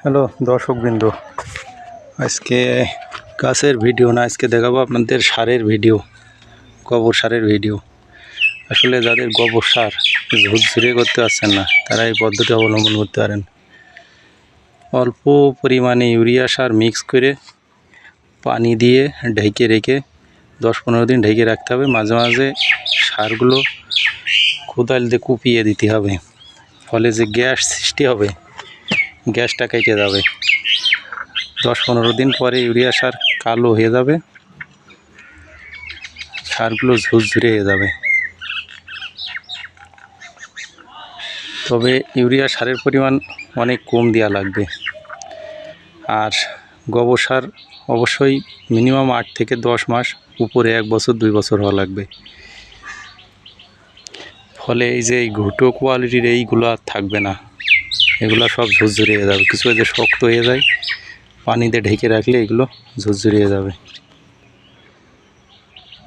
Hello দর্শকবৃন্দ, আজকে গাছের ভিডিও না, আজকে দেখাবো আপনাদের সারের ভিডিও, গোবর সারের ভিডিও। আসলে যাদের গোবর সার ঝুরঝুরে করতে পারছেন না, তারা এই পদ্ধতি অবলম্বন করতে পারেন। অল্প পরিমাণে ইউরিয়া সার মিক্স করে পানি দিয়ে ঢেকে রেখে 10-15 দিন ঢেকে রাখতে হবে। মাঝে মাঝে সারগুলো কোদাল দিয়ে কুপিয়ে দিতে হবে, ফলে যে গ্যাস সৃষ্টি হবে, গ্যাসটা কেটে যাবে। 10-15 দিন পরে ইউরিয়া সার কালো হয়ে যাবে, সারগুলো ঝুরঝুরে হয়ে যাবে। তবে ইউরিয়া সারের পরিমাণ অনেক কম দেওয়া লাগবে। আর গোবর সার অবশ্যই মিনিমাম 8 থেকে 10 মাস, উপরে 1 বছর 2 বছর হওয়া লাগবে। ফলে এই যে এই ঘুটো কোয়ালিটির এইগুলো আর থাকবে না, এগুলো সব ঝুরঝুরে হয়ে যাবে। কিছু যে শক্ত হয়ে যায়, পানিতে ঢেকে রাখলে এগুলো ঝুরঝুরে হয়ে যাবে।